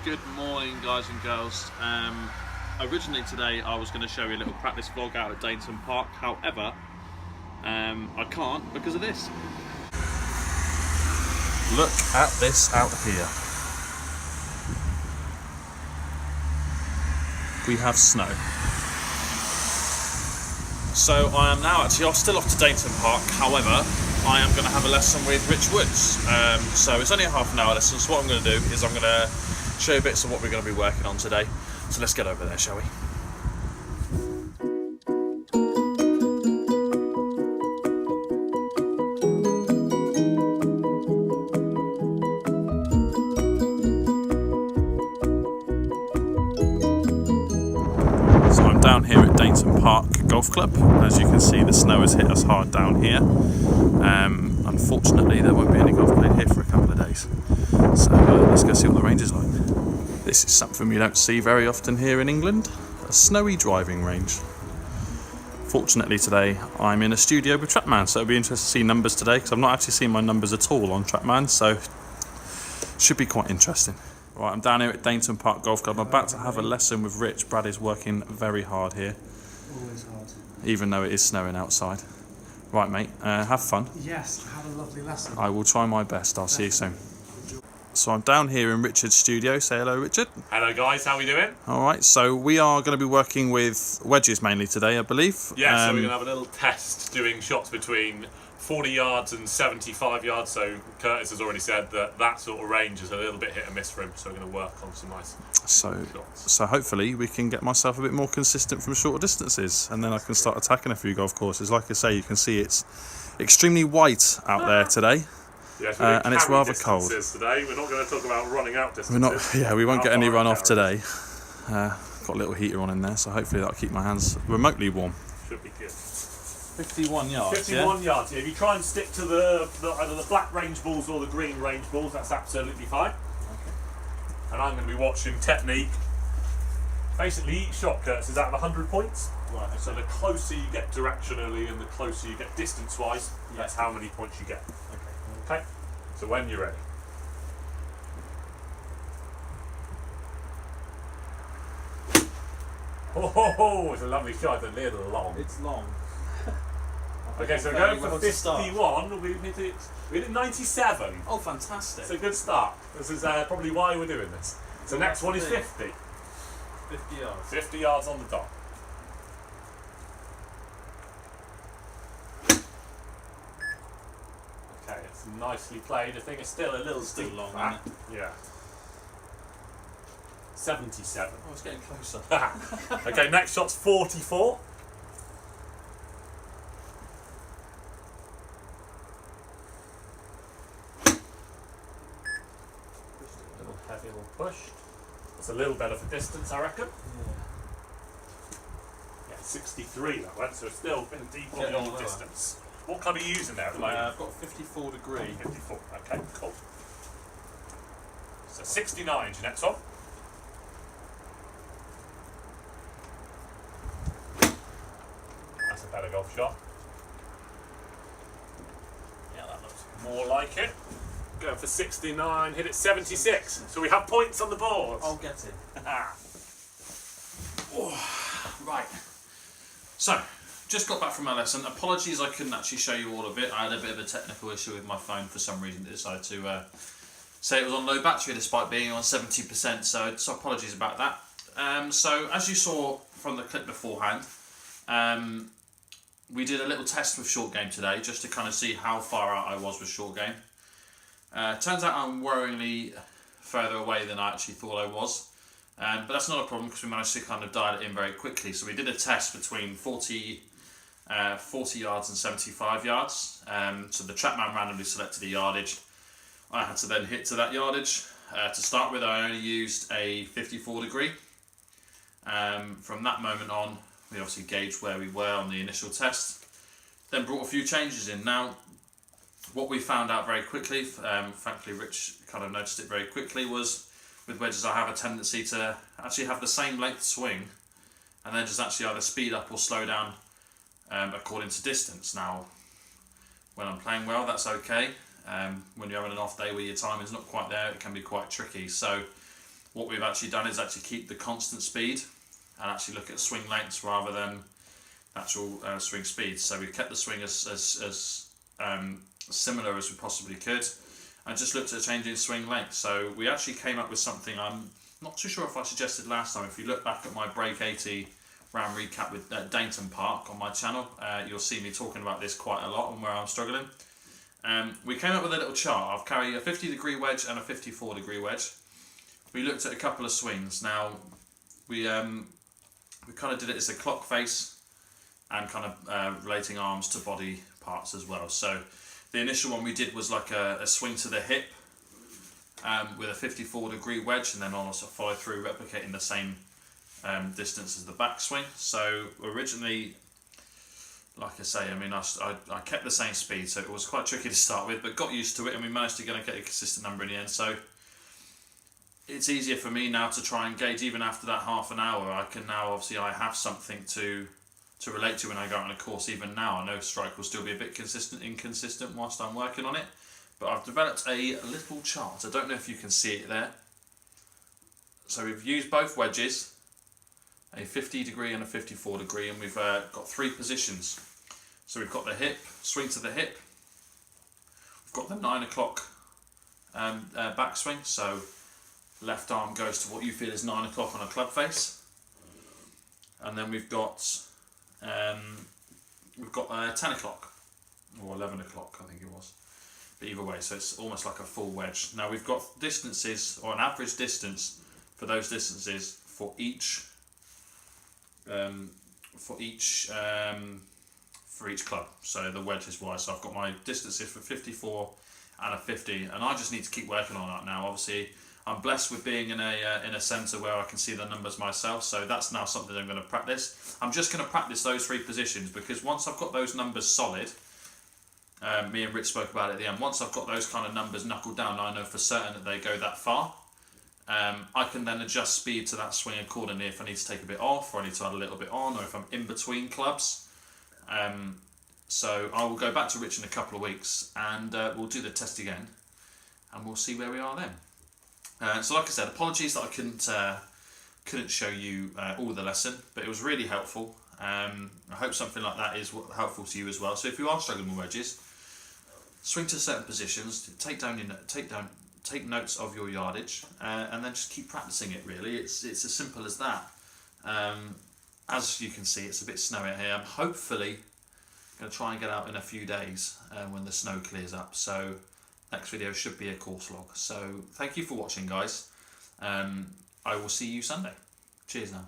Good morning, guys and girls. Originally today I was going to show you a little practice vlog out at Dainton Park. However, I can't because of this. Look at this out here. We have snow. So I am now still off to Dainton Park. However, I am going to have a lesson with Rich Woods. So it's only a half an hour lesson. So what I'm going to do is I'm going to show you bits of what we're going to be working on today. So let's get over there, shall we? So I'm down here at Dainton Park Golf Club. As you can see, the snow has hit us hard down here. Unfortunately, there won't be any golf played here for a couple of days. So let's go see what the range is like. This is something we don't see very often here in England, a snowy driving range. Fortunately today I'm in a studio with Trackman, so it'll be interesting to see numbers today because I've not actually seen my numbers at all on Trackman, so should be quite interesting. Right, I'm down here at Dainton Park Golf Club. I'm about to have a lesson with Rich. Brad is working very hard here. Always hard. Even though it is snowing outside. Right mate, have fun. Yes, have a lovely lesson. I will try my best. I'll see you soon. So I'm down here in Richard's studio. Say hello, Richard. Hello guys, how are we doing? Alright, so we are going to be working with wedges mainly today, I believe. Yeah, so we're going to have a little test doing shots between 40 yards and 75 yards. So Curtis has already said that sort of range is a little bit hit and miss for him. So we're going to work on some nice shots. So hopefully we can get myself a bit more consistent from shorter distances, and then I can start attacking a few golf courses. Like I say, you can see it's extremely white out there today. Yes, and it's rather cold. Today. We're not going to talk about running out distances. We won't get any run off today. Got a little heater on in there, so hopefully that'll keep my hands remotely warm. Should be good. 51 yards. 51 yards. Yeah, if you try and stick to either the black range balls or the green range balls, that's absolutely fine. Okay. And I'm going to be watching technique. Basically, each shot, Curtis, is out of 100 points. Right. Okay. So the closer you get directionally and the closer you get distance-wise, that's how many points you get. Okay, so when you're ready. Oh, it's a lovely shot, a little long. It's long. Okay, so we're going for 51, we hit 97. Oh, fantastic. It's a good start. This is probably why we're doing this. So next one is 50. 50 yards. 50 yards on the dot. Okay, it's nicely played. I think it's still a little still steep long, back. isn't it? Yeah. 77. Oh, it's getting closer. Okay, next shot's 44. A little heavy, little push. That's a little better for distance, I reckon. Yeah, 63 that went, so it's still been deep on the old distance. What club are you using there at the moment? I've got 54 degree. 54, okay, cool. So 69 is your next one. That's a better golf shot. Yeah, that looks More like it. Going for 69, hit it 76. So we have points on the board. I'll get it. Right. So, just got back from my lesson. Apologies I couldn't actually show you all of it. I had a bit of a technical issue with my phone for some reason. It decided to say it was on low battery despite being on 70%, so apologies about that. So as you saw from the clip beforehand, we did a little test with short game today just to kind of see how far out I was with short game. Turns out I'm worryingly further away than I actually thought I was. But that's not a problem because we managed to kind of dial it in very quickly. So we did a test between 40 yards and 75 yards. So the Trackman randomly selected a yardage. I had to then hit to that yardage. To start with, I only used a 54 degree. From that moment on, we obviously gauged where we were on the initial test. Then brought a few changes in. Now, what we found out very quickly, thankfully Rich kind of noticed it very quickly, was with wedges I have a tendency to actually have the same length swing and then just actually either speed up or slow down according to distance. Now, when I'm playing well, that's okay. When you're having an off day where your timing's not quite there, it can be quite tricky. So what we've actually done is actually keep the constant speed and actually look at swing lengths rather than actual swing speed. So we kept the swing as similar as we possibly could, and just looked at changing swing length. So we actually came up with something I'm not too sure if I suggested last time. If you look back at my Break 80 round recap with Dainton Park on my channel, you'll see me talking about this quite a lot and where I'm struggling. We came up with a little chart. I've carried a 50-degree wedge and a 54-degree wedge. We looked at a couple of swings. Now we kind of did it as a clock face and kind of relating arms to body parts as well. So the initial one we did was like a swing to the hip with a 54-degree wedge, and then also follow through replicating the same distance as the backswing. So originally, like I say, I mean, I kept the same speed, so it was quite tricky to start with, but got used to it, and we managed to get a consistent number in the end. So it's easier for me now to try and gauge, even after that half an hour. I can now, obviously, I have something to relate to when I go on a course. Even now, I know strike will still be a bit inconsistent whilst I'm working on it, but I've developed a little chart. I don't know if you can see it there. So we've used both wedges, a 50-degree and a 54-degree, and we've got 3 positions. So we've got the hip, swing to the hip. We've got the 9 o'clock backswing, so left arm goes to what you feel is 9 o'clock on a club face. And then we've got 10 o'clock, or 11 o'clock, I think it was. But either way, so it's almost like a full wedge. Now we've got distances, or an average distance for those distances for each club. So the wedge is wise. So I've got my distances for 54 and a 50, and I just need to keep working on that now. Obviously, I'm blessed with being in a centre where I can see the numbers myself, so that's now something I'm going to practice. I'm just going to practice those 3 positions, because once I've got those numbers solid, me and Rich spoke about it at the end, once I've got those kind of numbers knuckled down, I know for certain that they go that far. I can then adjust speed to that swing accordingly if I need to take a bit off, or I need to add a little bit on, or if I'm in between clubs. So I will go back to Rich in a couple of weeks, and we'll do the test again, and we'll see where we are then. So like I said, apologies that I couldn't show you all the lesson, but it was really helpful. I hope something like that is helpful to you as well. So if you are struggling with wedges, swing to certain positions, take notes of your yardage, and then just keep practicing it. Really, it's as simple as that. As you can see, it's a bit snowy out here. I'm hopefully going to try and get out in a few days when the snow clears up. So next video should be a course log. So thank you for watching, guys. I will see you Sunday. Cheers now.